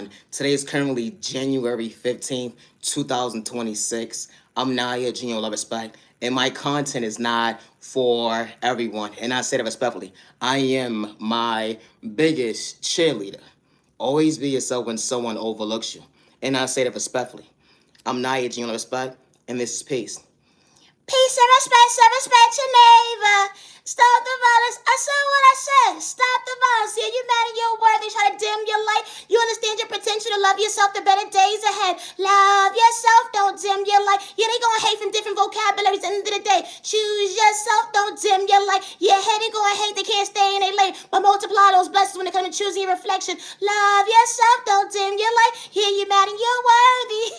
everyone. Today is currently January 15th, 2026. I'm Naya, Junior Love Respect, and my content is not for everyone. And I say that respectfully. I am my biggest cheerleader. Always be yourself when someone overlooks you. And I say that respectfully. I'm Naya, Junior Love Respect, and this is Peace. Peace and respect your neighbor. Stop the violence. I said what I said. Stop the violence. Yeah, you mad and you're worthy. Try to dim your light. You understand your potential to love yourself. The better days ahead. Love yourself. Don't dim your light. Yeah, they gonna hate from different vocabularies. At the end of the day, choose yourself. Don't dim your light. Yeah, they gonna hate. They can't stay in their lane. But multiply those blessings when it comes to choosing your reflection. Love yourself. Don't dim your light. Yeah, you mad and you're worthy.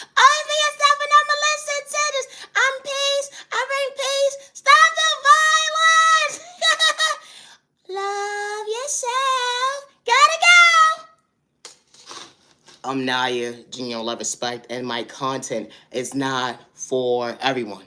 Always be yourself and I'ma listen to this. I'm peace. I bring peace. Stop the violence. Love yourself. Gotta go. I'm Naya, Junior Love Respect, and my content is not for everyone.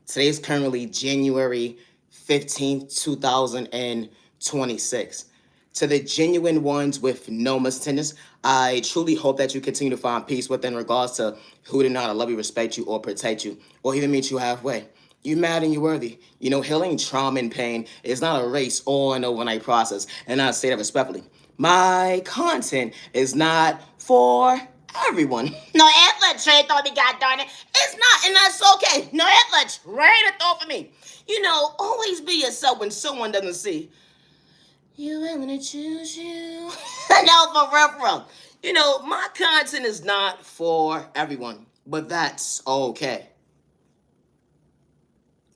Today is currently January 15th, 2026. To the genuine ones with no mistake, I truly hope that you continue to find peace within regards to who did not love you, respect you, or protect you, or even meet you halfway. You mad and you worthy. Healing trauma and pain is not a race or an overnight process, and I say that respectfully. My content is not for everyone. No antler trade thought me, god darn it. It's not, and that's okay. No antler trade a thought for me. Always be yourself when someone doesn't see. You willing to choose you? No, for real. My content is not for everyone, but that's okay.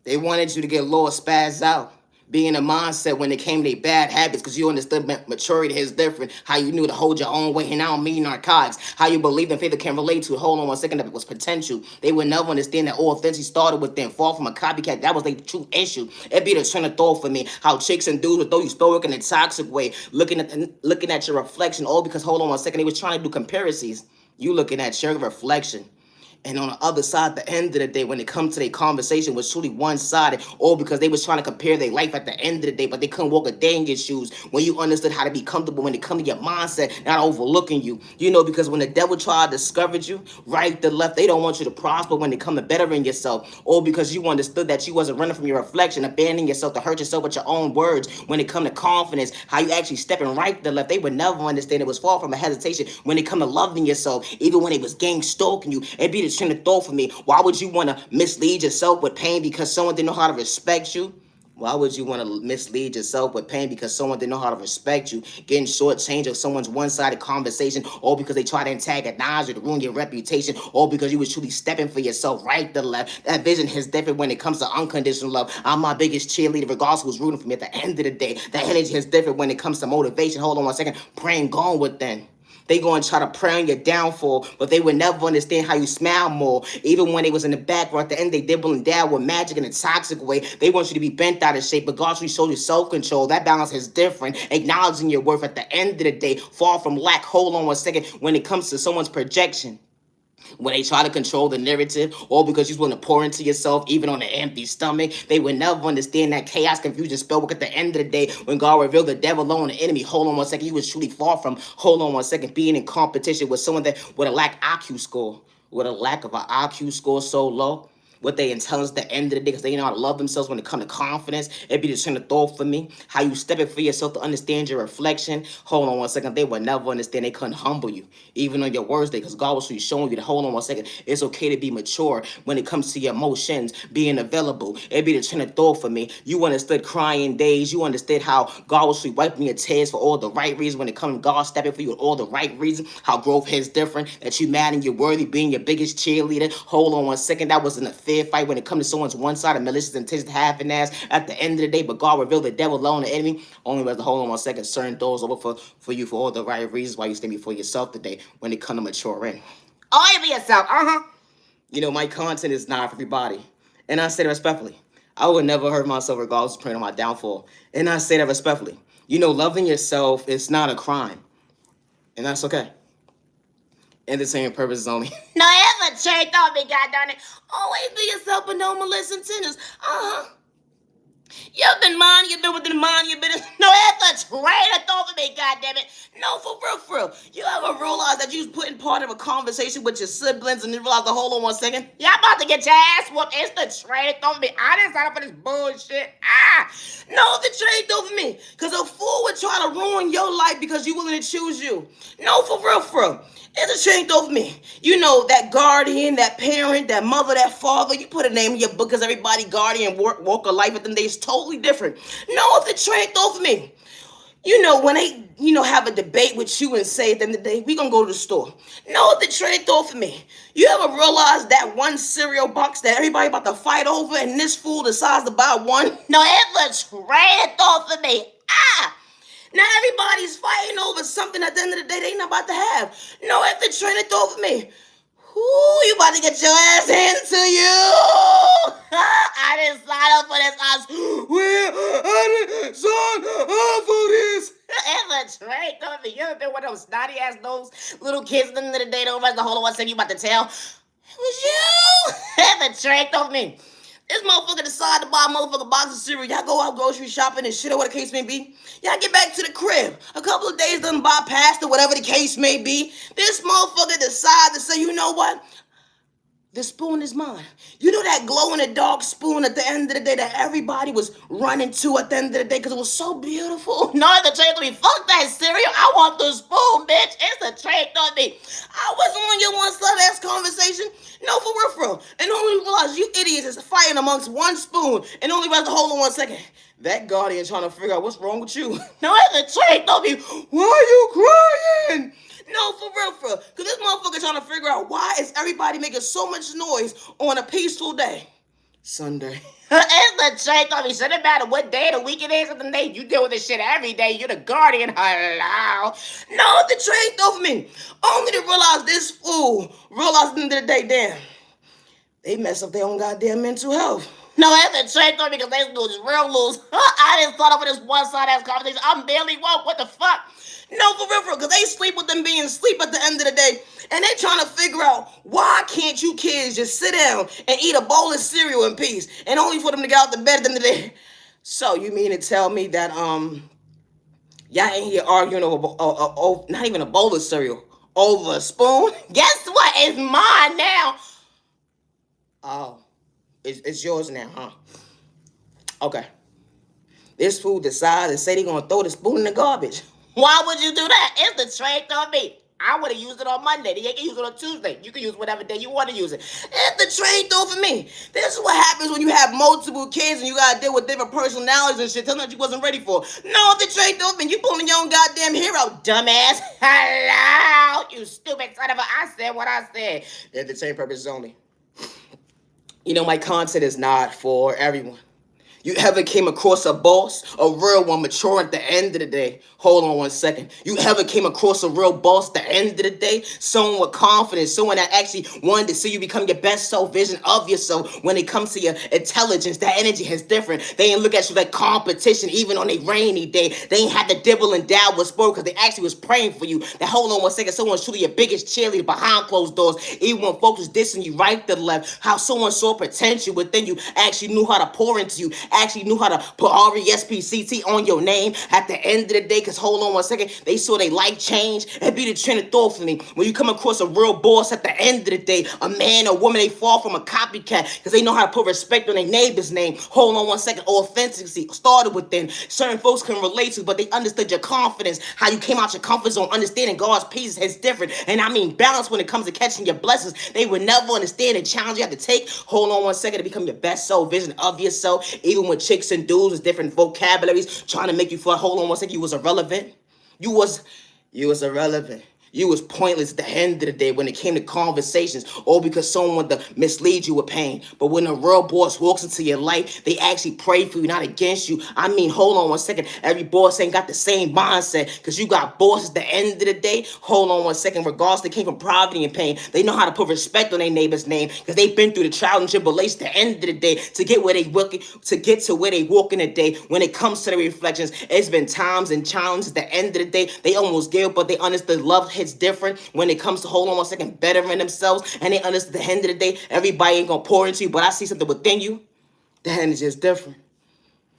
They wanted you to get lost, spaz out. Be in a mindset when it came to their bad habits, because you understood maturity is different. How you knew to hold your own weight, and I don't mean narcotics. How you believed in faith that can relate to it. Hold on one second, that it was potential. They would never understand that all offense started with them. Fall from a copycat, that was their true issue. It be the train of thought for me. How chicks and dudes would throw you stoic in a toxic way, looking at your reflection, all because, hold on one second, they was trying to do comparisons. You looking at your reflection. And on the other side, at the end of the day, when it comes to their conversation, was truly one-sided, all because they was trying to compare their life at the end of the day, but they couldn't walk a day in your shoes. When you understood how to be comfortable when it comes to your mindset, not overlooking you. Because when the devil tried to discourage you, right to left, they don't want you to prosper when it comes to bettering yourself. All because you understood that you wasn't running from your reflection, abandoning yourself to hurt yourself with your own words. When it come to confidence, how you actually stepping right to left, they would never understand it was far from a hesitation when it come to loving yourself, even when it was gang stalking you. It'd be the train of thought for me. Why would you want to mislead yourself with pain because someone didn't know how to respect you? Why would you want to mislead yourself with pain because someone didn't know how to respect you? Getting shortchanged of someone's one-sided conversation, or because they try to antagonize you to ruin your reputation, or because you was truly stepping for yourself right to left. That vision is different when it comes to unconditional love. I'm my biggest cheerleader, regardless who's rooting for me at the end of the day. That energy is different when it comes to motivation. Hold on one second. Praying gone with them. They going to try to pray on your downfall, but they would never understand how you smile more. Even when they was in the background, at the end, they dibbling down with magic in a toxic way. They want you to be bent out of shape, but God show you self-control. That balance is different. Acknowledging your worth at the end of the day, far from lack. Hold on one second. When it comes to someone's projection, when they try to control the narrative, or because you want to pour into yourself even on an empty stomach, they would never understand that chaos, confusion, spell work at the end of the day. When God revealed the devil alone, the enemy, hold on one second, you was truly far from, hold on one second, being in competition with someone that with a lack IQ score, with a lack of an IQ score so low. What they intelligence at the end of the day, because they know how to love themselves when it comes to confidence. It'd be the train of thought for me. How you step it for yourself to understand your reflection. Hold on one second. They would never understand. They couldn't humble you, even on your worst day, because God was showing you that, hold on one second, it's okay to be mature when it comes to your emotions, being available. It'd be the train of thought for me. You understood crying days. You understood how God was wiping your tears for all the right reasons when it comes to God stepping for you with all the right reasons. How growth is different, that you mad and you're worthy, being your biggest cheerleader. Hold on one second. That was in a fair fight when it comes to someone's one side of malicious intentions, half an ass at the end of the day, but God revealed the devil alone, the enemy. Only was to hold on one second, certain doors over for you for all the right reasons why you stand before yourself today when it comes to maturing. Oh, you be yourself. My content is not for everybody. And I say that respectfully. I would never hurt myself regardless of praying on my downfall. And I say that respectfully. Loving yourself is not a crime. And that's okay. Entertainment purposes only. No ever cherry thought me, god darn it. Always be yourself, but no malicious intenders. You've been minding your business, minding your business. No, that's a traitor thought for me, goddammit. No, for real. You ever realize that you was putting part of a conversation with your siblings and then realize, hold on one second, y'all about to get your ass whooped. It's the traitor thought for me. I didn't sign up for this bullshit. No, the traitor thought for me. Because a fool would try to ruin your life because you willing to choose you. No, for real. It's a shame over me. You know, that guardian, that parent, that mother, that father, you put a name in your book because everybody guardian walk a life with them. They's totally different. No, it's a trade over me. You know, when they, have a debate with you and say at the end of the day, we gonna go to the store. No, the trade off for me. You ever realize that one cereal box that everybody about to fight over and this fool decides to buy one? No, it's a trade off for me. Now everybody's fighting over something at the end of the day they not about to have. No, if the trainer throw for me, you about to get your ass handed to you. I didn't sign up for this. I didn't sign up for this. If the train throw for me, you ever been one of those snotty ass nose little kids at the end of the day don't rest the whole one second you about to tell? It was you. If the train throw for me. This motherfucker decide to buy a motherfucker box of cereal. Y'all go out grocery shopping and shit or whatever the case may be. Y'all get back to the crib. A couple of days done by past or whatever the case may be. This motherfucker decide to say, you know what? The spoon is mine. You know that glow-in-the-dark spoon at the end of the day that everybody was running to at the end of the day because it was so beautiful? No, the trade to me. Fuck that cereal. I want the spoon, bitch. It's the trade to me. I wasn't on your one slut-ass conversation. No, for real. And only realize you idiots is fighting amongst one spoon and only realize to hold on 1 second. That guardian trying to figure out what's wrong with you. No, it's the trade to me. Why are you crying? No, for real. Because this motherfucker trying to figure out why is everybody making so much noise on a peaceful day. Sunday. It's the trade to me. Shouldn't matter what day of the week it is or the day. You deal with this shit every day. You're the guardian. Hello. No, the trade over me. Only to realize this fool realized at the end of the day, damn, they mess up their own goddamn mental health. No, that's a trade to me because they lose real loose. I didn't start up with this one-side-ass conversation. I'm barely woke. What the fuck? No, for real, because they sleep with them being asleep at the end of the day, and they trying to figure out why can't you kids just sit down and eat a bowl of cereal in peace, and only for them to get out the bed at the end of the day. So you mean to tell me that y'all ain't here arguing over not even a bowl of cereal, over a spoon? Guess what? It's mine now. Oh, it's yours now, huh? Okay. This fool decided to say they gonna throw the spoon in the garbage. Why would you do that? It's the trade on me. I would have used it on Monday. Then you can use it on Tuesday. You can use whatever day you want to use it. It's the trade though for me. This is what happens when you have multiple kids and you gotta deal with different personalities and shit. Tell them that you wasn't ready for. No, the trade though for me. You pulling your own goddamn hair out, dumbass. Hello, you stupid son of a. I said what I said. They're the same purpose only. You know, my content is not for everyone. You ever came across a boss, a real one, mature at the end of the day? Hold on 1 second. You ever came across a real boss at the end of the day? Someone with confidence, someone that actually wanted to see you become your best self vision of yourself. When it comes to your intelligence, that energy is different. They ain't look at you like competition, even on a rainy day. They ain't had to dibble and dab with sport because they actually was praying for you. That hold on 1 second, someone's truly your biggest cheerleader behind closed doors. Even when folks was dissing you right to left, how someone saw potential within you, actually knew how to pour into you, actually knew how to put R-E-S-P-C-T on your name at the end of the day. Because hold on 1 second, they saw their life change and be the trend of thought for me. When you come across a real boss at the end of the day, a man or woman, they fall from a copycat because they know how to put respect on their neighbor's name. Hold on 1 second, authenticity started within. Certain folks can relate to, but they understood your confidence, how you came out your comfort zone, understanding God's peace is different. And I mean balance when it comes to catching your blessings. They would never understand the challenge you have to take. Hold on 1 second to become your best self vision of yourself, even with chicks and dudes with different vocabularies trying to make you feel, hold on 1 second, you was irrelevant. You was irrelevant. You was pointless at the end of the day when it came to conversations, all because someone wanted to mislead you with pain. But when a real boss walks into your life, they actually pray for you, not against you. I mean, hold on 1 second. Every boss ain't got the same mindset because you got bosses at the end of the day. Hold on 1 second. Regardless, they came from poverty and pain. They know how to put respect on their neighbor's name because they've been through the trial and tribulation at the end of the day to get where they work, to get to where they walk in the day. When it comes to the reflections, it's been times and challenges at the end of the day. They almost gave up, but they understood love hits different when it comes to hold on 1 second, bettering themselves, and they understand at the end of the day, everybody ain't gonna pour into you, but I see something within you, the energy is different.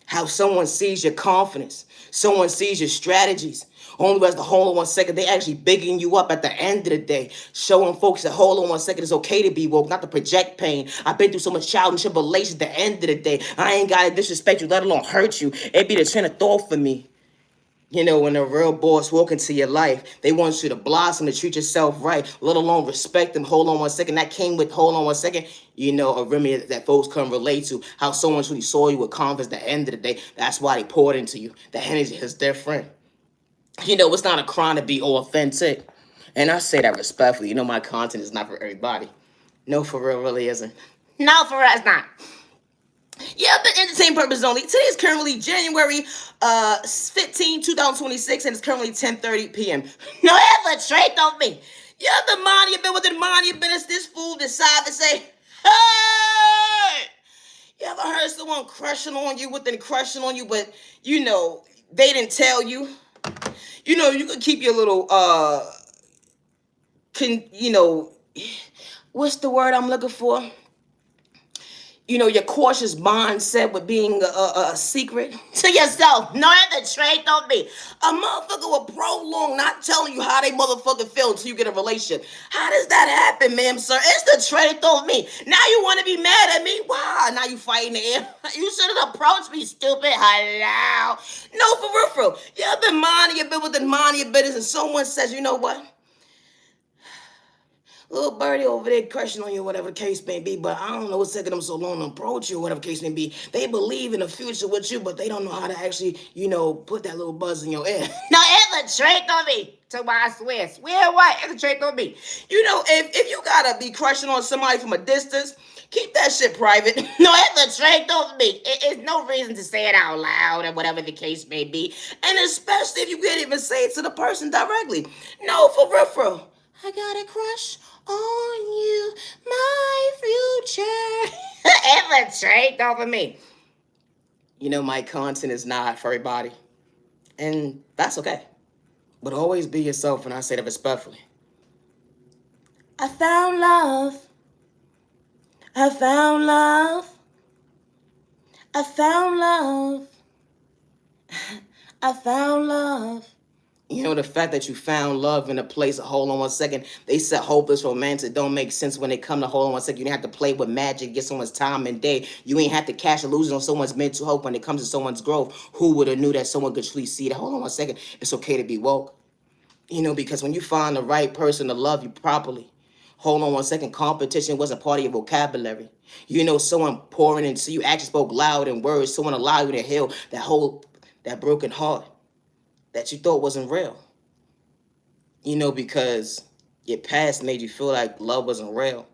How someone sees your confidence, someone sees your strategies. Only as the hold on 1 second, they actually bigging you up at the end of the day, showing folks that hold on 1 second, it's okay to be woke, not to project pain. I've been through so much trial and tribulation. At the end of the day, I ain't gotta disrespect you, let alone hurt you. It be the train of thought for me. When a real boss walk into your life, they want you to blossom, to treat yourself right, let alone respect them. Hold on 1 second. That came with hold on 1 second. A remedy that folks can relate to. How someone truly saw you with confidence at the end of the day. That's why they poured into you. The energy is different. It's not a crime to be authentic. And I say that respectfully. My content is not for everybody. No, for real, really isn't. No, for us not. Yeah, but entertainment purpose only. Today is currently January 15, 2026, and it's currently 10:30 p.m. No ever trade on me. You ever mind your business within mind your business? This fool decide to say, hey! You ever heard someone crushing on you within crushing on you, but they didn't tell you? You could keep your little what's the word I'm looking for? Your cautious mindset with being a secret To yourself. No ever trade on me. A motherfucker will prolong not telling you how they motherfucking feel until you get a relationship. How does that happen, ma'am, sir? It's the trade on me. Now you want to be mad at me? Wow, now you fighting the air. You should have approached me, stupid. Hello. No, for real. You ever been minding your business within minding your business and someone says, you know what? Little birdie over there crushing on you, whatever the case may be, but I don't know what's taking them so long to approach you, whatever the case may be. They believe in the future with you, but they don't know how to actually, put that little buzz in your ear. No ever trade on me. To my swear. Swear what? Ever trade on me. If you gotta be crushing on somebody from a distance, keep that shit private. No ever trade on me. It's no reason to say it out loud or whatever the case may be. And especially if you can't even say it to the person directly. No, for real. I got a crush on you, my future. Ever trade over me. My content is not for everybody. And that's okay. But always be yourself, and I say that respectfully. I found love. I found love. I found love. I found love. The fact that you found love in a place of hold on 1 second, they said hopeless romance. It don't make sense when they come to hold on 1 second. You didn't have to play with magic, get someone's time and day. You ain't have to cash illusion on someone's mental hope when it comes to someone's growth. Who would have knew that someone could truly see that? Hold on 1 second, it's okay to be woke. Because when you find the right person to love you properly, hold on 1 second, competition wasn't part of your vocabulary. Someone pouring into you actually spoke loud in words. Someone allowed you to heal that broken heart that you thought wasn't real. Because your past made you feel like love wasn't real.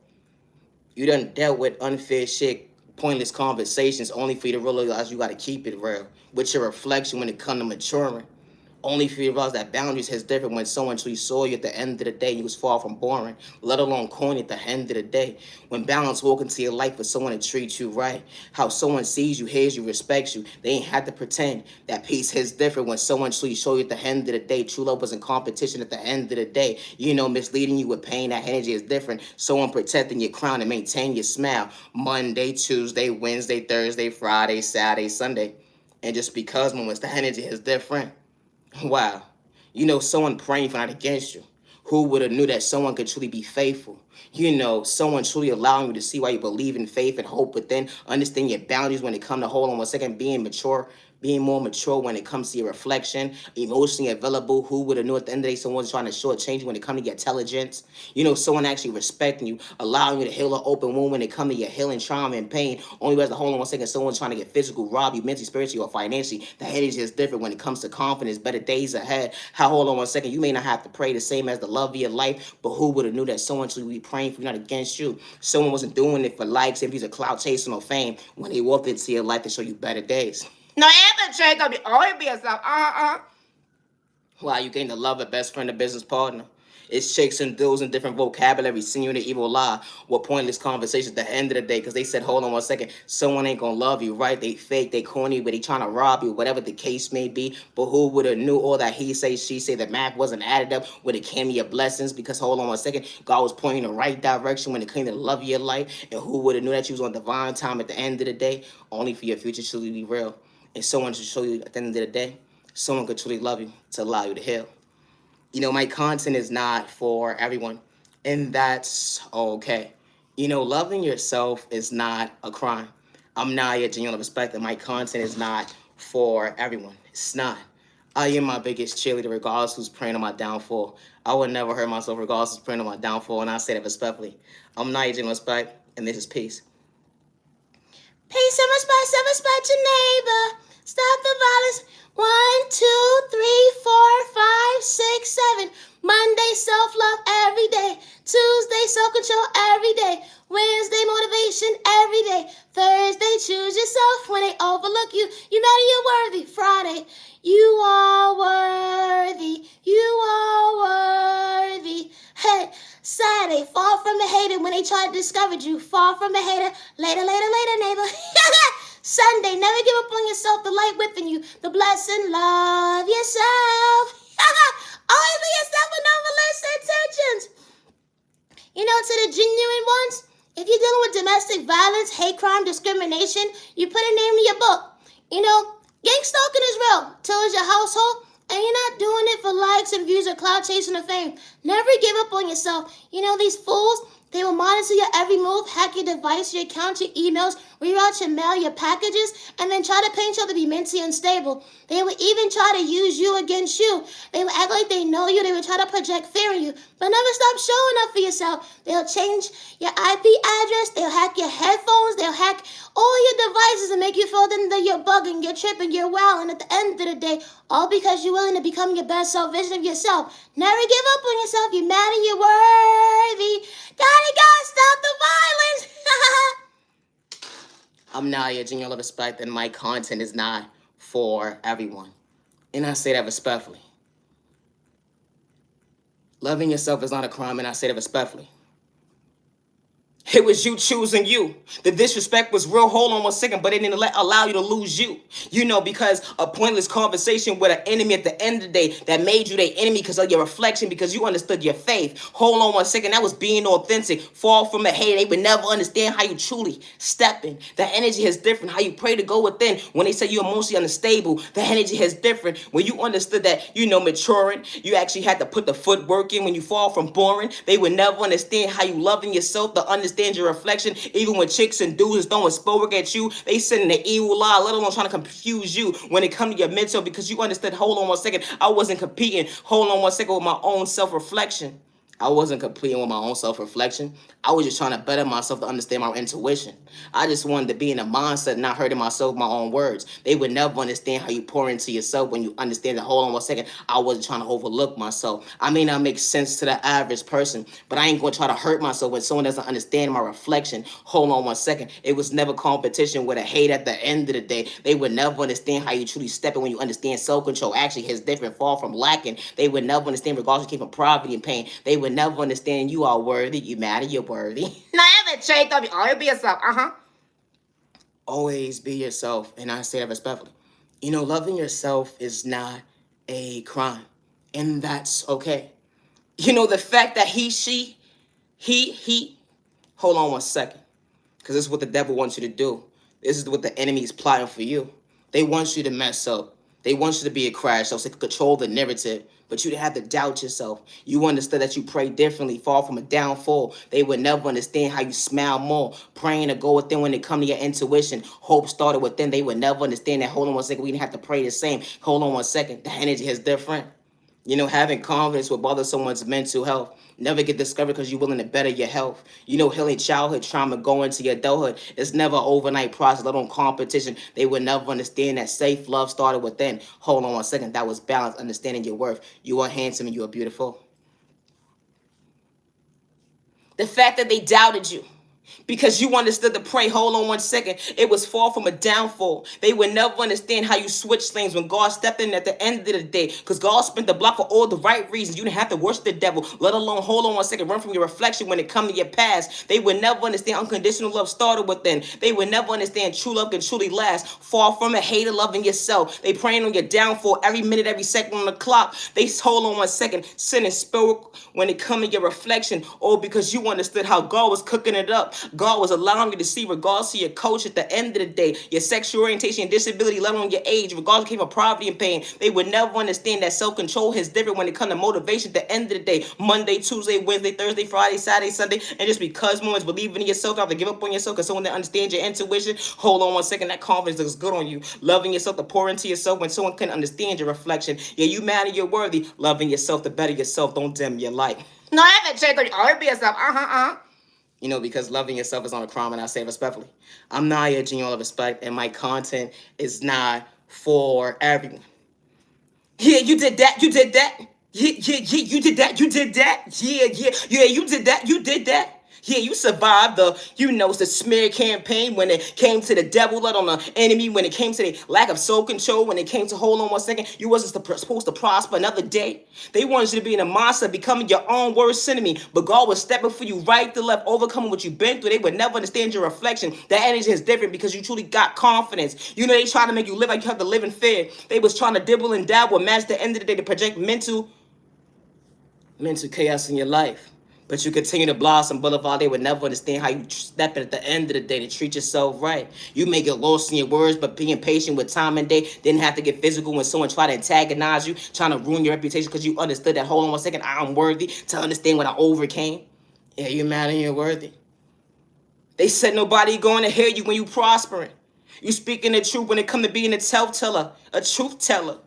You done dealt with unfair shit, pointless conversations, only for you to realize you gotta keep it real. With your reflection when it comes to maturing. Only for you to realize that boundaries is different when someone truly saw you at the end of the day. You was far from boring, let alone corny at the end of the day. When balance walk into your life for someone to treat you right. How someone sees you, hears you, respects you. They ain't have to pretend. That peace is different when someone truly show you at the end of the day. True love wasn't competition at the end of the day. Misleading you with pain, that energy is different. Someone protecting your crown and maintain your smile. Monday, Tuesday, Wednesday, Thursday, Friday, Saturday, Sunday. And just because moments, the energy is different. Wow. Someone praying for not against you. Who would have knew that someone could truly be faithful? Someone truly allowing you to see why you believe in faith and hope within. Understand your boundaries when it comes to hold on 1 second, being mature, being more mature when it comes to your reflection, emotionally available. Who would have knew at the end of the day someone's trying to shortchange you when it comes to your intelligence? Someone actually respecting you, allowing you to heal an open wound when it comes to your healing trauma and pain. Only has to hold on 1 second, someone's trying to get physical, rob you mentally, spiritually, or financially. The energy is different when it comes to confidence, better days ahead. How hold on 1 second, you may not have to pray the same as the love of your life, but who would have knew that someone should be praying for you, not against you? Someone wasn't doing it for likes, if he's a clout chasing or fame, when they walked into your life to show you better days. No ever trade on me. Always be yourself. Wow, you gained the love of best friend, a business partner. It's chicks and dudes in different vocabulary, seeing you in the evil lie. What pointless conversations at the end of the day, because they said, hold on 1 second, someone ain't gonna love you, right? They fake, they corny, but they trying to rob you, whatever the case may be. But who would have knew all that he say, she say, the math wasn't added up when it came to your blessings? Because hold on 1 second, God was pointing in the right direction when it came to the love of your life. And who would have knew that you was on divine time at the end of the day? Only for your future to be real. And someone should show you at the end of the day, someone could truly love you to allow you to heal. My content is not for everyone, and that's okay. Loving yourself is not a crime. I'm not your genuine respect, and my content is not for everyone. It's not. I am my biggest cheerleader, regardless who's praying on my downfall. I would never hurt myself, regardless who's praying on my downfall, and I say that respectfully. I'm not your genuine respect, and this is peace. Peace and respect your neighbor. Stop the violence. 1, 2, 3, 4, 5, 6, 7. Monday, self-love every day. Tuesday, self-control every day. Wednesday, motivation every day. Thursday, choose yourself when they overlook you. You matter, you're worthy. Friday, you are worthy. You are worthy. Hey, Saturday, fall from the hater when they try to discourage you. Fall from the hater. Later, neighbor. Sunday, never give up on yourself, the light within you, the blessing, love yourself. Always be yourself with no malicious intentions. To the genuine ones, if you're dealing with domestic violence, hate crime, discrimination, you put a name in your book. Gang stalking is real. Till it's your household, and you're not doing it for likes and views or cloud chasing or fame. Never give up on yourself. These fools, they will monitor your every move, hack your device, your account, your emails, reroute your mail, your packages, and then try to paint you to be mentally unstable. They will even try to use you against you. They will act like they know you. They will try to project fear in you. But never stop showing up for yourself. They'll change your IP address. They'll hack your headphones. They'll hack all your devices and make you feel that you're bugging, you're tripping, you're wild. And at the end of the day, all because you're willing to become your best self vision of yourself. Never give up on yourself. You're mad and you're worthy. God, stop the violence. I'm not your genuine respect, and my content is not for everyone. And I say that respectfully. Loving yourself is not a crime, and I say that respectfully. It was you choosing you. The disrespect was real. Hold on one second, but it didn't allow you to lose you. Because a pointless conversation with an enemy at the end of the day that made you their enemy because of your reflection, because you understood your faith. Hold on one second. That was being authentic. Fall from the hate. They would never understand how you truly step in. The energy is different. How you pray to go within. When they say you're emotionally unstable, the energy is different. When you understood that, maturing, you actually had to put the footwork in. When you fall from boring, they would never understand how you loving yourself, to understand your reflection. Even when chicks and dudes is throwing sport at you, they sending the evil lie, let alone trying to confuse you when it comes to your mental, because you understood, hold on one second, I wasn't competing. Hold on one second with my own self-reflection. I wasn't competing with my own self-reflection. I was just trying to better myself to understand my intuition. I just wanted to be in a mindset, not hurting myself with my own words. They would never understand how you pour into yourself when you understand that, hold on one second, I wasn't trying to overlook myself. I may not make sense to the average person, but I ain't going to try to hurt myself when someone doesn't understand my reflection. Hold on one second. It was never competition with a hate at the end of the day. They would never understand how you truly step in when you understand self-control. Actually, is different, far from lacking. They would never understand, regardless of keeping poverty and pain. They would never understand you are worthy, you matter, you're worthy. Now, ever change of you, always be yourself. Always be yourself, and I say that respectfully. Loving yourself is not a crime, and that's okay. The fact that he, hold on one second, because this is what the devil wants you to do. This is what the enemy is plotting for you. They want you to mess up. They want you to be a crash so they can control the narrative, but you have to doubt yourself. You understood that you pray differently, fall from a downfall. They would never understand how you smile more, praying to go within when it come to your intuition. Hope started within. They would never understand that. Hold on one second, we didn't have to pray the same. Hold on one second, the energy is different. Having confidence will bother someone's mental health. Never get discovered because you're willing to better your health. Healing childhood trauma going to your adulthood. It's never an overnight process, let alone competition. They would never understand that safe love started within. Hold on one second. That was balance, understanding your worth. You are handsome and you are beautiful. The fact that they doubted you because you understood to pray. Hold on one second. It was far from a downfall. They would never understand how you switched things when God stepped in at the end of the day, because God spent the block for all the right reasons. You didn't have to worship the devil, let alone, hold on one second, run from your reflection when it comes to your past. They would never understand unconditional love started within. They would never understand true love can truly last. Far from a hater, loving yourself. They praying on your downfall every minute, every second on the clock. They hold on one second, sin and spirit when it comes to your reflection, all because you understood how God was cooking it up. yourself. God was allowing you to see, regardless of your coach at the end of the day, your sexual orientation, your disability, let alone your age, regardless of poverty and pain. They would never understand that self-control is different when it comes to motivation at the end of the day. Monday, Tuesday, Wednesday, Thursday, Friday, Saturday, Sunday. And just because moments believing in yourself, you have to give up on yourself because someone that understands your intuition. Hold on one second, that confidence looks good on you. Loving yourself to pour into yourself when someone can understand your reflection. Yeah, you matter, you're worthy. Loving yourself to better yourself. Don't dim your light. No, I haven't checked on you. Oh, be yourself. You know, because loving yourself is on a crime, and I say it respectfully. I'm not here genuine of respect, and my content is not for everyone. Yeah, you did that. You did that. Yeah, you did that. You did that. Yeah, you did that. You did that. Yeah, you survived the smear campaign when it came to the devil, let on the enemy, when it came to the lack of soul control, when it came to, hold on one second, you wasn't supposed to prosper another day. They wanted you to be in a monster, becoming your own worst enemy, but God was stepping for you right to left, overcoming what you've been through. They would never understand your reflection. That energy is different because you truly got confidence. You know, they try to make you live like you have to live in fear. They was trying to dibble and dabble, match the end of the day to project mental chaos in your life. But you continue to blossom boulevard. They would never understand how you step in at the end of the day to treat yourself right. You may get lost in your words, but being patient with time and day. Didn't have to get physical when someone tried to antagonize you, trying to ruin your reputation because you understood that, hold on one second, I'm worthy, to understand what I overcame. Yeah, you're mad and you're worthy. They said nobody going to hear you when you prospering. You speaking the truth when it come to being a self-teller, a truth teller.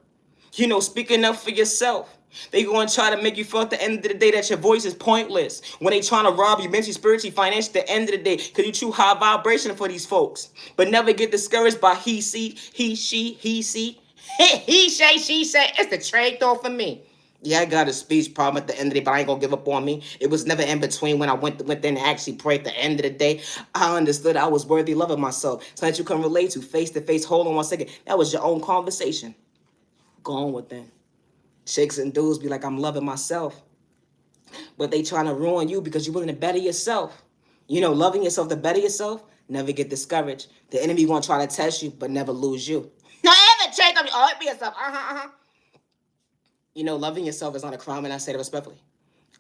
You know, speaking up for yourself. They going to try to make you feel at the end of the day that your voice is pointless. When they trying to rob you mentally, spiritually, financially at the end of the day. Because you true high vibration for these folks. But never get discouraged by he, see, he, she, he, see. He say, she say. It's the trade though for me. Yeah, I got a speech problem at the end of the day, but I ain't gonna give up on me. It was never in between when I went there and actually prayed at the end of the day. I understood I was worthy loving myself. So that you can relate to face. Hold on one second. That was your own conversation. Go on with that. Chicks and dudes be like, I'm loving myself. But they trying to ruin you because you're willing to better yourself. You know, loving yourself to better yourself, never get discouraged. The enemy gonna try to test you, but never lose you. No, ever check on me. Oh, be yourself. You know, loving yourself is not a crime, and I say that respectfully.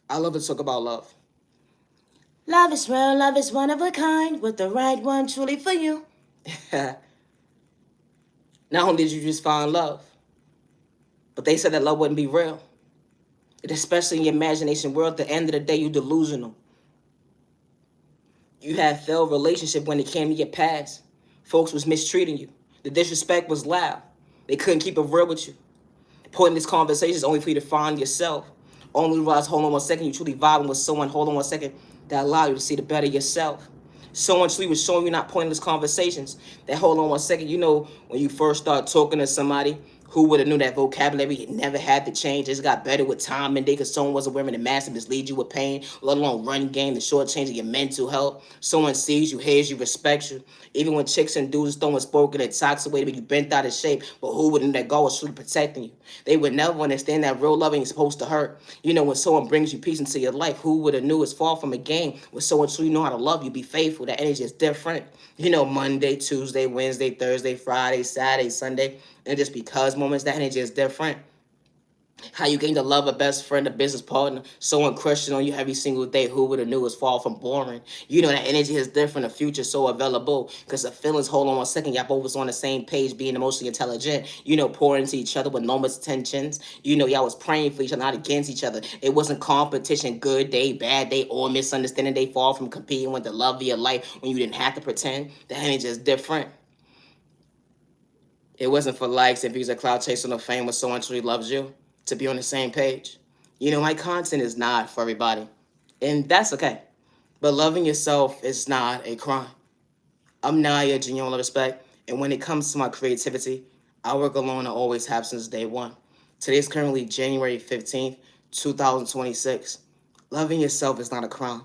I love to talk about love. Love is real, love is one of a kind, with the right one truly for you. Not only did you just find love, but they said that love wouldn't be real. And especially in your imagination world, at the end of the day, you're delusional. You had failed relationship when it came to your past. Folks was mistreating you. The disrespect was loud. They couldn't keep it real with you. Pointless conversations only for you to find yourself. Only realize, hold on one second, you truly vibing with someone, hold on one second, that allow you to see the better yourself. Someone truly was showing you not pointless conversations. That, hold on one second, you know, when you first start talking to somebody, who would have knew that vocabulary never had to change? It just got better with time and day because someone wasn't wearing the mask and mislead you with pain, let alone run game, the short change of your mental health. Someone sees you, hears you, respects you. Even when chicks and dudes throwing spoken and talks away to make you bent out of shape, but who would know that God was truly protecting you? They would never understand that real loving is supposed to hurt. You know, when someone brings you peace into your life, who would have knew it's far from a game? When someone truly know how to love you, be faithful, that energy is different. You know, Monday, Tuesday, Wednesday, Thursday, Friday, Saturday, Sunday. And just because moments, that energy is different. How you gain to love a best friend, a business partner, someone crushing on you every single day. Who would have knew it's far from boring? You know that energy is different, the future so available. Because the feelings, hold on one second, y'all both was on the same page, being emotionally intelligent. You know, pouring into each other with no tensions. You know, y'all was praying for each other, not against each other. It wasn't competition, good day, bad day, or misunderstanding day, far from competing with the love of your life when you didn't have to pretend. The energy is different. It wasn't for likes and views or cloud chasing or fame when someone truly loves you to be on the same page. You know, my content is not for everybody, and that's okay. But loving yourself is not a crime. I'm Naya, genuine respect, and when it comes to my creativity, I work alone and always have since day one. Today is currently January 15th, 2026. Loving yourself is not a crime.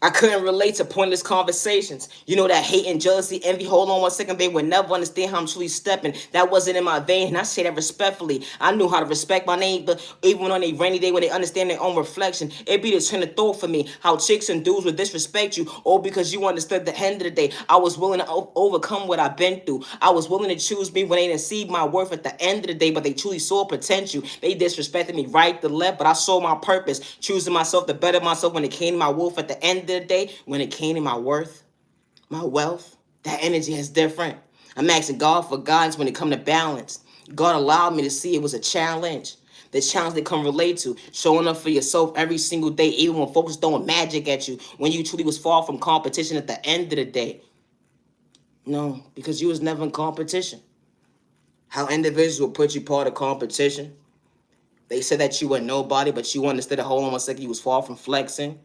I couldn't relate to pointless conversations. You know that hate and jealousy, envy. Hold on 1 second, babe. Would never understand how I'm truly stepping. That wasn't in my vein, and I say that respectfully. I knew how to respect my name, but even on a rainy day when they understand their own reflection, it be the train of thought for me. How chicks and dudes would disrespect you, all because you understood the end of the day. I was willing to overcome what I've been through. I was willing to choose me when they didn't see my worth at the end of the day, but they truly saw potential. They disrespected me right to left, but I saw my purpose, choosing myself to better myself when it came to my wolf at the end of the day. When it came to my worth, my wealth, that energy is different. I'm asking God for guidance when it come to balance. God allowed me to see it was a challenge. The challenge they can relate to, showing up for yourself every single day, even when folks throwing magic at you, when you truly was far from competition at the end of the day. No, because you was never in competition. How individuals will put you part of competition. They said that you were nobody, but you understood that, hold on 1 second, you was far from flexing.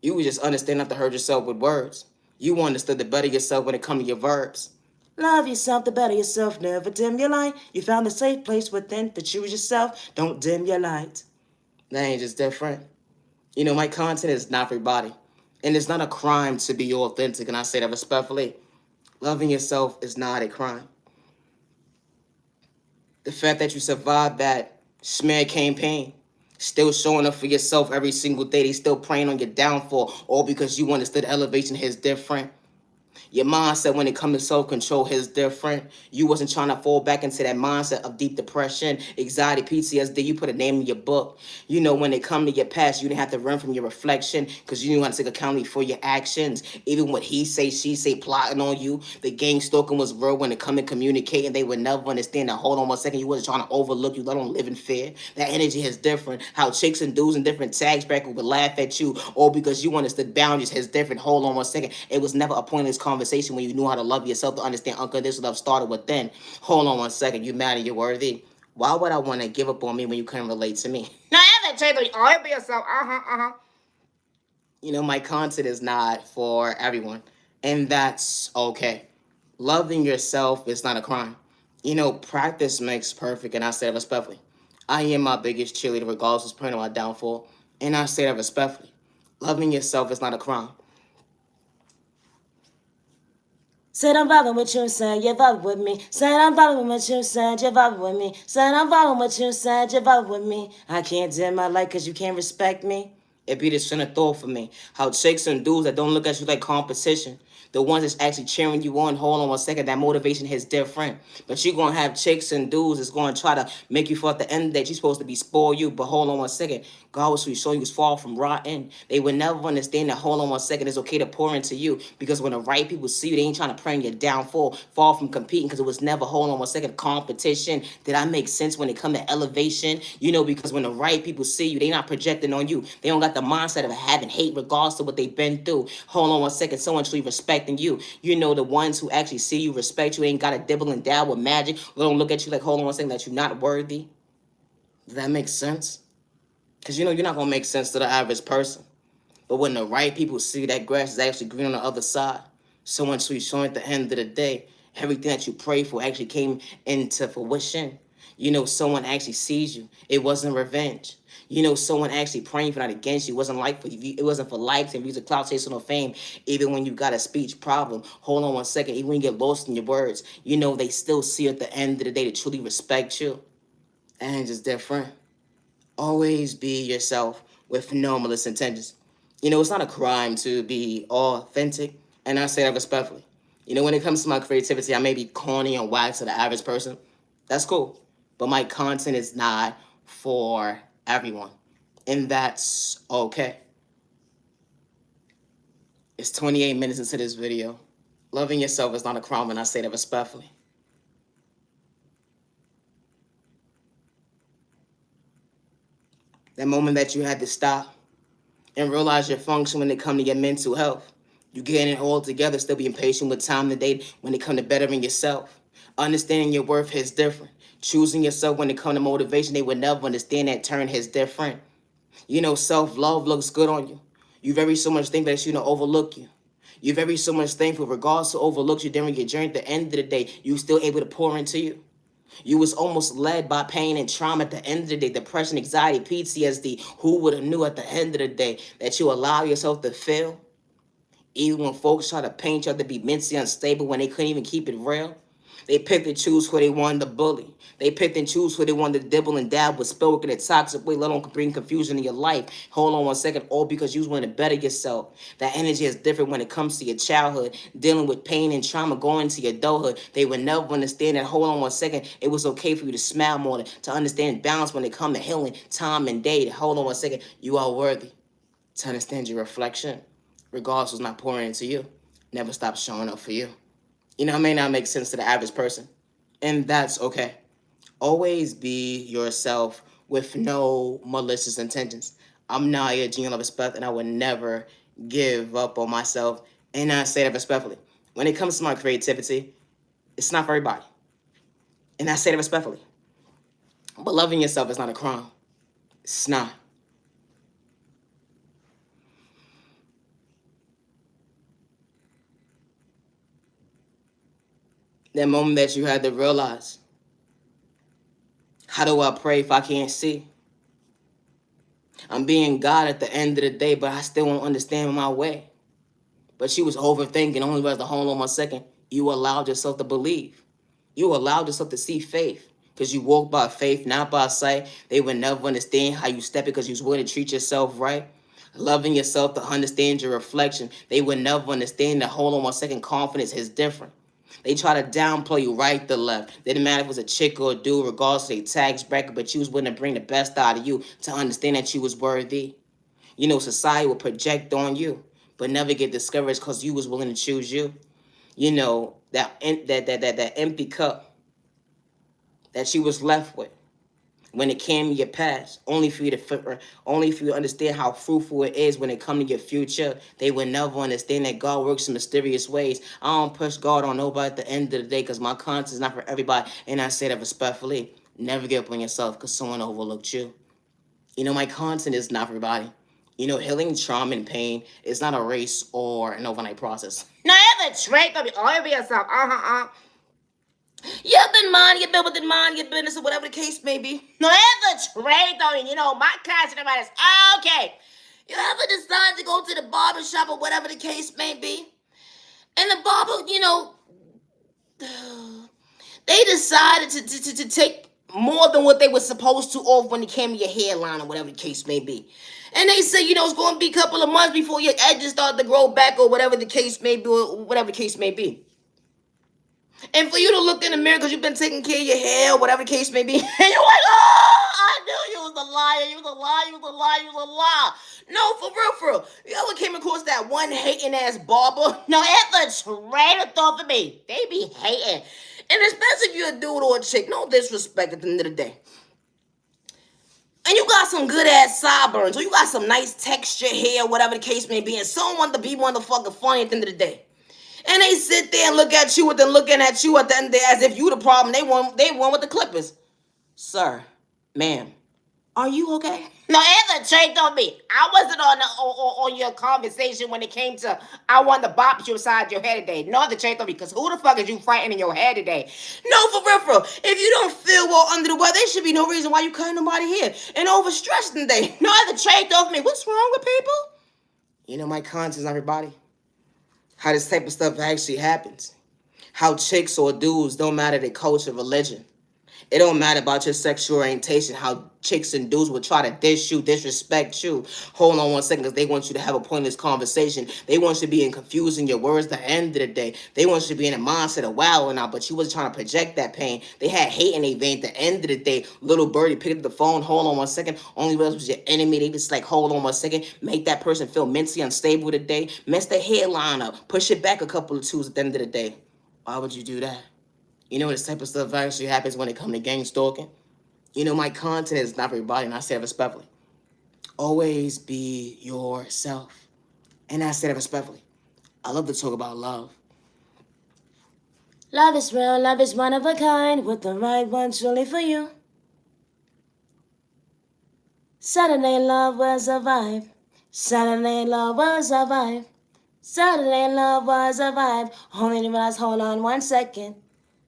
You would just understand not to hurt yourself with words. You understood to better yourself when it comes to your verbs. Love yourself to better yourself, never dim your light. You found a safe place within to choose yourself. Don't dim your light. That ain't just different. You know, my content is not for everybody. And it's not a crime to be authentic, and I say that respectfully. Loving yourself is not a crime. The fact that you survived that smear campaign, still showing up for yourself every single day, they still praying on your downfall, all because you understood elevation is different. Your mindset when it comes to self-control is different. You wasn't trying to fall back into that mindset of deep depression, anxiety, PTSD. You put a name in your book. You know, when it come to your past, you didn't have to run from your reflection because you knew how to take accountability for your actions. Even what he say, she say, plotting on you. The gang stalking was real when it come to communicating. They would never understand that, hold on 1 second, you wasn't trying to overlook you, let alone live in fear. That energy is different. How chicks and dudes in different tax brackets would laugh at you, all because you understood boundaries is different. Hold on 1 second. It was never a pointless conversation when you knew how to love yourself, to understand unconditional love started within. Hold on 1 second, you matter, you're worthy. Why would I want to give up on me when you couldn't relate to me? Now, ever try to be yourself. You know, my content is not for everyone, and that's okay. Loving yourself is not a crime. You know, practice makes perfect, and I say that respectfully. I am my biggest cheerleader, regardless of praying on my downfall, and I say that respectfully. Loving yourself is not a crime. Said I'm vibing with you, said you vibe with me. Said I'm vibing with you, said you vibe with me. Said I'm vibing with you, said you vibe with me. I can't dim my light cause you can't respect me. It be the center thought for me. How chicks and dudes that don't look at you like competition, the ones that's actually cheering you on, hold on 1 second, that motivation is different. But you're going to have chicks and dudes that's going to try to make you feel at the end of the day you're supposed to be spoil you. But hold on 1 second, God was showing you was far from rotten. They would never understand that, hold on 1 second, it's okay to pour into you. Because when the right people see you, they ain't trying to pray on your downfall, far from competing, because it was never, hold on 1 second, competition. Did I make sense when it come to elevation? You know, because when the right people see you, they not projecting on you. They don't got the mindset of having hate regardless of what they've been through. Hold on 1 second, someone truly respecting you. You know, the ones who actually see you, respect you, ain't got to dibble and dab with magic. They don't look at you like, hold on 1 second, that you're not worthy. Does that make sense? Because, you know, you're not going to make sense to the average person. But when the right people see that grass is actually green on the other side, someone truly showing at the end of the day, everything that you prayed for actually came into fruition. You know, someone actually sees you. It wasn't revenge. You know, someone actually praying for not against you. It wasn't like for you. It wasn't for likes and views of clout chasing or fame. Even when you got a speech problem, hold on 1 second. Even when you get lost in your words, you know they still see at the end of the day to truly respect you. And just different. Always be yourself with no malicious intentions. You know, it's not a crime to be authentic, and I say that respectfully. You know, when it comes to my creativity, I may be corny and whack to the average person. That's cool. But my content is not for everyone. And that's okay. It's 28 minutes into this video. Loving yourself is not a crime, and I say that respectfully. That moment that you had to stop and realize your function when it comes to your mental health. You getting it all together, still being patient with time to date when it comes to bettering yourself. Understanding your worth is different. Choosing yourself when it comes to motivation, they would never understand that turn is different. You know, self-love looks good on you. You very so much think that you don't overlook you. You very so much thankful regardless to overlook you during your journey. At the end of the day, you still able to pour into you. You was almost led by pain and trauma at the end of the day, depression, anxiety, PTSD. Who would have knew at the end of the day that you allow yourself to fail? Even when folks try to paint you out to be mentally unstable when they couldn't even keep it real. They picked and choose who they wanted to bully. They picked and choose who they wanted to dibble and dab with, spell in a toxic way, let alone bring confusion in your life. Hold on one second, all because you want to better yourself. That energy is different when it comes to your childhood, dealing with pain and trauma, going into your adulthood. They would never understand that. Hold on one second, it was okay for you to smile more, to understand balance when it comes to healing, time and day. Hold on one second, you are worthy. To understand your reflection, regardless who's not pouring into you, never stop showing up for you. You know, it may not make sense to the average person, and that's okay. Always be yourself with no malicious intentions. I'm Naya, Gene of Respect, and I would never give up on myself, and I say that respectfully. When it comes to my creativity, it's not for everybody, and I say that respectfully. But loving yourself is not a crime. It's not. That moment that you had to realize, how do I pray if I can't see? I'm being God at the end of the day, but I still won't understand my way. But she was overthinking, only was the hold on 1 second. You allowed yourself to believe. You allowed yourself to see faith. Because you walk by faith, not by sight. They would never understand how you step it because you was willing to treat yourself right. Loving yourself to understand your reflection. They would never understand that hold on 1 second, confidence is different. They try to downplay you right to left. Didn't matter if it was a chick or a dude, regardless of their tax bracket, but you was willing to bring the best out of you to understand that you was worthy. You know, society will project on you, but never get discouraged because you was willing to choose you. You know, that empty cup that you was left with when it came to your past, only for you to understand how fruitful it is when it come to your future. They would never understand that God works in mysterious ways. I don't push God on nobody at the end of the day because my conscience is not for everybody, and I say that respectfully. Never give up on yourself because someone overlooked you. You know, my content is not for everybody. You know, healing trauma and pain is not a race or an overnight process. No, it's a trait of all be yourself. You been minding your business, mind your business, or whatever the case may be. No, it's a trait though, you know, my concept about is okay. You ever decide to go to the barber shop or whatever the case may be? And the barber, you know, they decided to take more than what they were supposed to off when it came to your hairline or whatever the case may be. And they say, you know, it's going to be a couple of months before your edges start to grow back or whatever the case may be, or whatever the case may be. And for you to look in the mirror because you've been taking care of your hair, whatever the case may be, and you're like, oh, I knew you was a liar, you was a liar, you was a liar, you was a liar. No, for real, for real. You ever came across that one hating ass barber? No, it's a traitor thought for me. They be hating. And especially if you're a dude or a chick, no disrespect at the end of the day. And you got some good ass sideburns, or you got some nice texture hair, whatever the case may be, and someone want to be motherfucking funny at the end of the day. And they sit there and look at you with them looking at you at the end of the day as if you the problem. They won with the Clippers. Sir, ma'am, are you okay? No, it's a trait on me. I wasn't on your conversation when it came to I want to bop you beside your head today. No, the trait on me, because who the fuck is you fighting in your head today? No, for real, for real. If you don't feel well under the weather, there should be no reason why you cutting nobody here and overstressed today. No, the trait on me. What's wrong with people? You know, my conscience, everybody. How this type of stuff actually happens. How chicks or dudes, don't matter their culture, religion. It don't matter about your sexual orientation, how chicks and dudes will try to dish you, disrespect you. Hold on 1 second, because they want you to have a pointless conversation. They want you to be in confusing your words at the end of the day. They want you to be in a mindset of wow and out, but you was trying to project that pain. They had hate in their vein at the end of the day. Little birdie picked up the phone, hold on 1 second, only realized was your enemy. They just like, hold on 1 second, make that person feel mentally unstable today, mess their hairline up, push it back a couple of twos at the end of the day. Why would you do that? You know, this type of stuff actually happens when it comes to gang stalking. You know, my content is not for everybody, and I say it respectfully. Always be yourself. And I say that respectfully. I love to talk about love. Love is real, love is one of a kind, with the right one truly for you. Saturday love was a vibe. Saturday love was a vibe. Saturday love was a vibe. Only realize, hold on 1 second.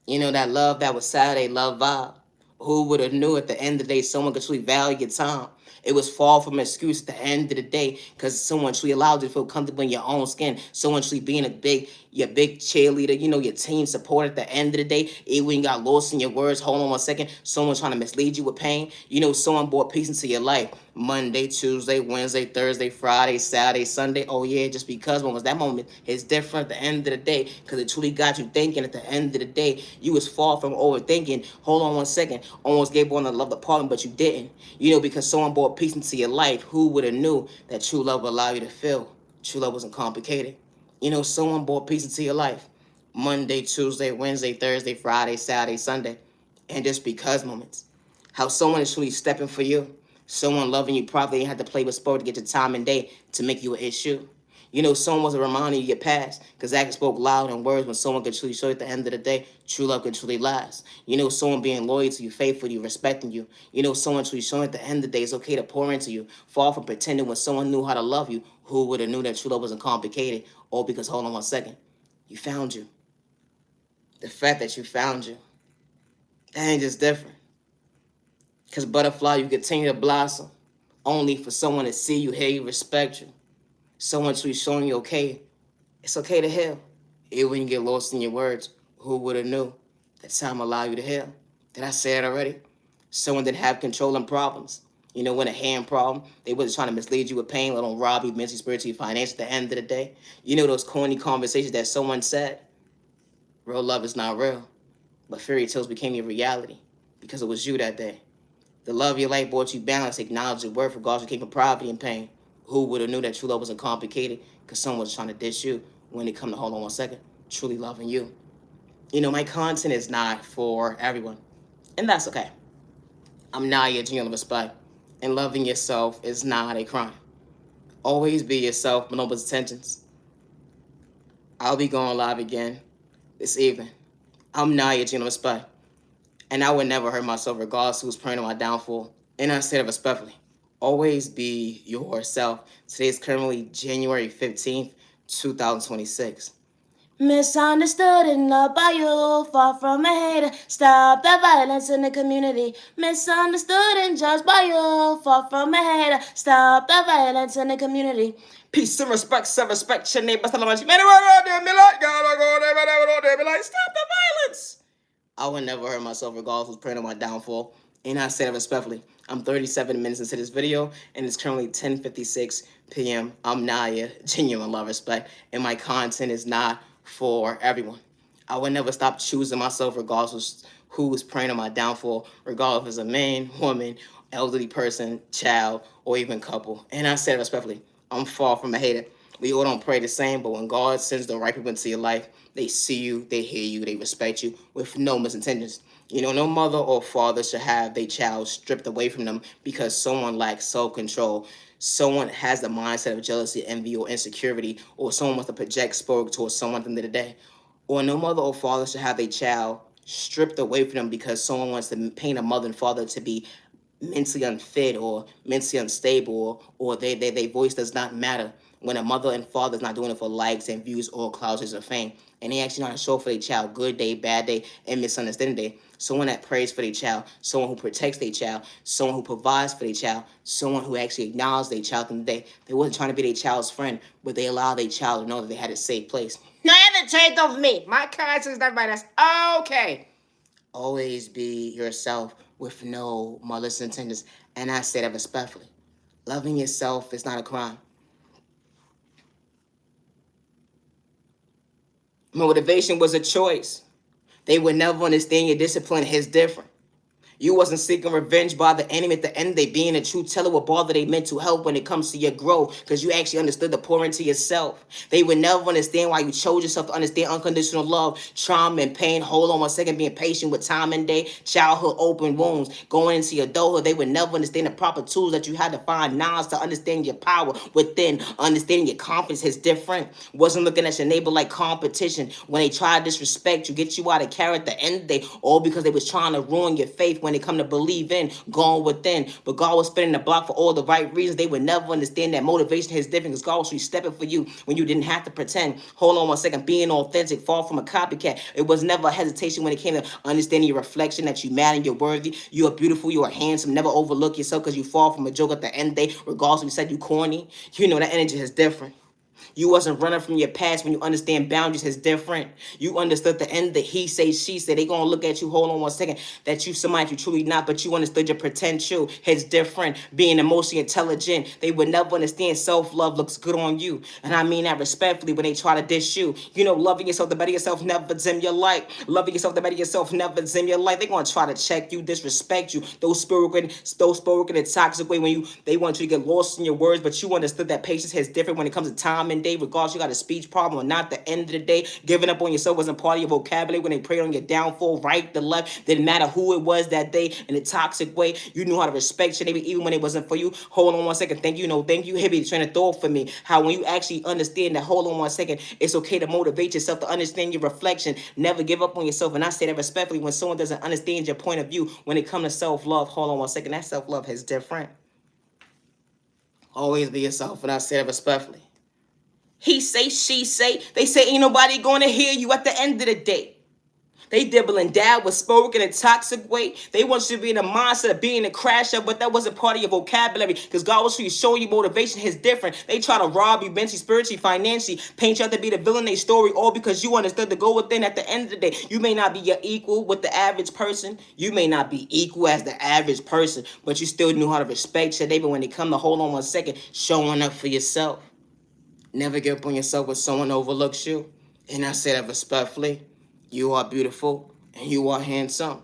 You know, that love that was Saturday love vibe. Who would have knew at the end of the day someone could truly value your time It was far from an excuse at the end of the day, because someone truly allowed you to feel comfortable in your own skin. Someone truly being your big cheerleader, your team support at the end of the day. Even when you got lost in your words, hold on one second. Someone trying to mislead you with pain. Someone brought peace into your life. Monday, Tuesday, Wednesday, Thursday, Friday, Saturday, Sunday. Oh yeah, just because when was that moment is different at the end of the day, because it truly got you thinking. At the end of the day, you was far from overthinking. Hold on one second. Almost gave one to love the partner, but you didn't. Because someone brought peace into your life. Who would have knew that true love would allow you to feel? True love wasn't complicated. Someone brought peace into your life. Monday, Tuesday, Wednesday, Thursday, Friday, Saturday, Sunday. And just because moments. How someone is truly stepping for you. Someone loving you properly and had to play with sport to get your time and day to make you an issue. Someone was a reminder of your past, because actions spoke loud in words when someone could truly show you at the end of the day, true love could truly last. Someone being loyal to you, faithful to you, respecting you. Someone truly showing at the end of the day it's okay to pour into you. Far from pretending when someone knew how to love you. Who would have knew that true love wasn't complicated? All because, hold on one second, you found you. The fact that you found you, that ain't just different. Because butterfly, you continue to blossom, only for someone to see you, hear you, respect you. Someone truly showing you it's okay to heal. Even when you get lost in your words, who would have knew that time allow you to heal? Did I say it already? Someone that have controlling problems. When a hand problem, they wasn't trying to mislead you with pain, let alone rob you mentally, spiritually, financially at the end of the day. Those corny conversations that someone said, real love is not real, but fairy tales became your reality because it was you that day. The love of your life brought you balance, acknowledge your worth, regardless of keeping poverty and pain. Who would have knew that true love wasn't complicated, because someone was trying to dish you when it come to, hold on one second, truly loving you. My content is not for everyone, and that's okay. I'm not your genuine respect, and loving yourself is not a crime. Always be yourself with no intentions. I'll be going live again this evening. I'm not your genuine respect, and I would never hurt myself regardless who's praying on my downfall, and I say it respectfully. Always be yourself. Today is currently January 15th, 2026. Misunderstood and loved by you, far from a hater. Stop the violence in the community. Misunderstood and judged by you, far from a hater. Stop the violence in the community. Peace and respect, your neighbor. Stop the violence. I would never hurt myself regardless who's praying on my downfall. And I say that respectfully. I'm 37 minutes into this video, and it's currently 10:56 p.m. I'm Naya, genuine love, respect, and my content is not for everyone. I would never stop choosing myself regardless of who is praying on my downfall, regardless if it's a man, woman, elderly person, child, or even couple. And I say it respectfully. I'm far from a hater. We all don't pray the same, but when God sends the right people into your life, they see you, they hear you, they respect you with no misintentions. No mother or father should have their child stripped away from them because someone lacks self-control. Someone has the mindset of jealousy, envy, or insecurity, or someone wants to project spoke towards someone at the end of the day. Or no mother or father should have their child stripped away from them because someone wants to paint a mother and father to be mentally unfit or mentally unstable, or their voice does not matter. When a mother and father is not doing it for likes and views or clouds or fame, and they actually know how to show for their child good day, bad day, and misunderstanding day. Someone that prays for their child, someone who protects their child, someone who provides for their child, someone who actually acknowledges their child in the day. They wasn't trying to be their child's friend, but they allowed their child to know that they had a safe place. Now imitate of me. My conscience is not by that's okay. Always be yourself with no malicious intentions, and I say that respectfully. Loving yourself is not a crime. Motivation was a choice. They would never understand your discipline is different. You wasn't seeking revenge by the enemy at the end of the day. Being a true teller would bother their mental health when it comes to your growth, because you actually understood to pour into yourself. They would never understand why you chose yourself to understand unconditional love, trauma, and pain. Hold on one second, being patient with time and day, childhood open wounds, going into your adulthood. They would never understand the proper tools that you had to find knowledge to understand your power within. Understanding your confidence is different. Wasn't looking at your neighbor like competition when they try to disrespect you, get you out of character at the end of the day, all because they was trying to ruin your faith when they come to believe in going within. But God was spinning the block for all the right reasons. They would never understand that motivation is different because God was stepping for you when you didn't have to pretend. Hold on one second. Being authentic, far from a copycat. It was never a hesitation when it came to understanding your reflection, that you matter, you're worthy, you are beautiful, you are handsome. Never overlook yourself because you fall from a joke at the end of the day. Regardless if you said you corny, you know that energy is different. You wasn't running from your past when you understand boundaries is different. You understood the end that he say, she said. They gonna look at you, hold on one second, that you somebody you truly not, but you understood your potential is different. Being emotionally intelligent, they would never understand self-love looks good on you. And I mean that respectfully when they try to dish you. You know, loving yourself, the better yourself, never dim your light. Loving yourself, the better yourself, never dim your light. They gonna try to check you, disrespect you. Those spoken in a toxic way when they want you to get lost in your words, but you understood that patience is different when it comes to time and day, regardless you got a speech problem or not. The end of the day, giving up on yourself wasn't part of your vocabulary when they prayed on your downfall, right, the left, didn't matter who it was that day in a toxic way. You knew how to respect your neighbor even when it wasn't for you. Hold on one second, thank you, no, thank you. Here be trying to throw it for me. How when you actually understand that, hold on one second, it's okay to motivate yourself, to understand your reflection, never give up on yourself. And I say that respectfully when someone doesn't understand your point of view when it comes to self-love. Hold on one second, that self-love is different. Always be yourself, and I say that respectfully. He say, she say, they say ain't nobody gonna hear you at the end of the day. They dibble and dab with spoken in a toxic way. They want you to be in a mindset of being a crasher, but that wasn't part of your vocabulary because God was showing you motivation is different. They try to rob you mentally, spiritually, financially, paint you out to be the villain in their story, all because you understood to go within. At the end of the day, you may not be your equal with the average person. You may not be equal as the average person, but you still knew how to respect your neighbor when they come to, hold on one second, showing up for yourself. Never give up on yourself when someone overlooks you. And I say that respectfully. You are beautiful and you are handsome.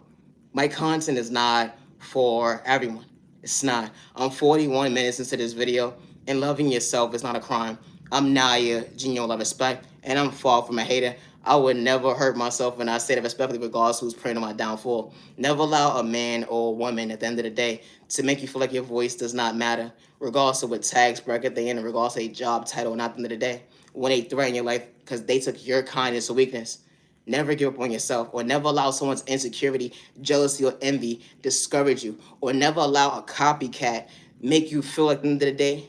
My content is not for everyone. It's not. I'm 41 minutes into this video, and loving yourself is not a crime. I'm Naya, genuine love, respect, and I'm far from a hater. I would never hurt myself, and I say that respectfully regardless who's praying on my downfall. Never allow a man or a woman at the end of the day to make you feel like your voice does not matter, regardless of what tags bracket they in, and regardless of a job title, not at the end of the day. When they threaten your life because they took your kindness or weakness. Never give up on yourself, or never allow someone's insecurity, jealousy, or envy discourage you, or never allow a copycat make you feel like at the end of the day.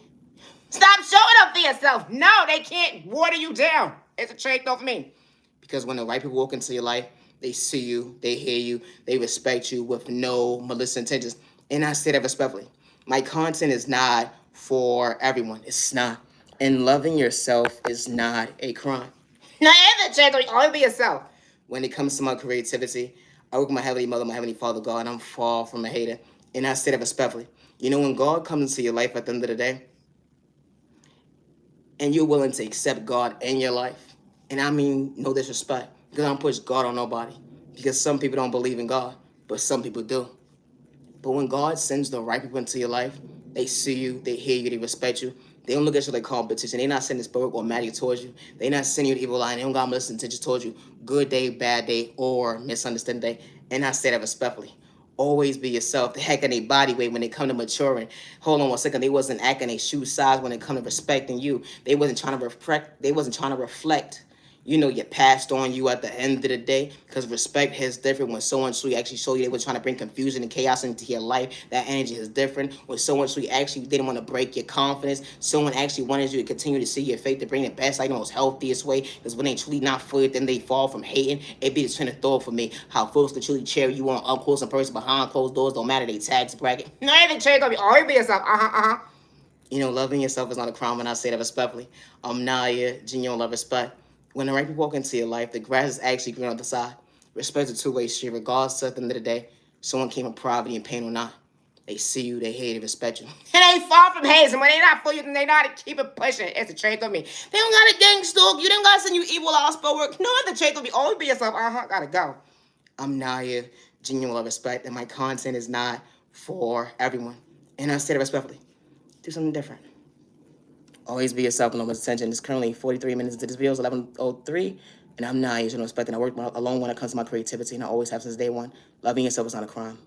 Stop showing up for yourself. No, they can't water you down. It's a trade off me. Because when the right people walk into your life, they see you, they hear you, they respect you with no malicious intentions. And I say that respectfully. My content is not for everyone. It's not. And loving yourself is not a crime. Now, the chance to always be yourself. When it comes to my creativity, I work with my Heavenly Mother, my Heavenly Father, God, and I'm far from a hater. And I say that respectfully. You know, when God comes into your life at the end of the day, and you're willing to accept God in your life, and I mean no disrespect, because I don't push God on nobody, because some people don't believe in God, but some people do. But when God sends the right people into your life, they see you, they hear you, they respect you. They don't look at you like competition. They're not sending spirit or magic towards you. They're not sending you the evil line. They don't got malicious intentions towards you. Good day, bad day, or misunderstanding day. And I say that respectfully. Always be yourself. They heck in their body weight when they come to maturing. Hold on one second. They wasn't acting their shoe size when it come to respecting you. They wasn't trying to reflect. You know, you passed on you at the end of the day, because respect is different. When someone truly actually showed you they were trying to bring confusion and chaos into your life, that energy is different. When someone truly actually didn't want to break your confidence, someone actually wanted you to continue to see your faith, to bring the best, like the most healthiest way, because when they truly not for it, then they fall from hating. It be the train of thought for me, how folks can truly cheer you on up close and personal, behind closed doors, don't matter, they tags bracket. No, even cheer gonna be always be yourself. You know, loving yourself is not a crime, and I say that respectfully. I'm Naya, genuine love, respect. When the right people walk into your life, the grass is actually green on the side. Respect is a two-way street. Regardless, at the end of the day, someone came from poverty and pain or not, they see you, they hate, they respect you. And they far from hazing. When they not for you, then they know how to keep it pushing. It's a trait on me. They don't got a gang stalk. You don't got to send you evil hospital work. No other trait on me. Always be yourself. Gotta go. I'm Naya, genuine love, respect, and my content is not for everyone. And I say that respectfully. Do something different. Always be yourself and no one's attention. It's currently 43 minutes into this video. It's 11:03, and I'm not usually respecting. I work alone when it comes to my creativity, and I always have since day one. Loving yourself is not a crime.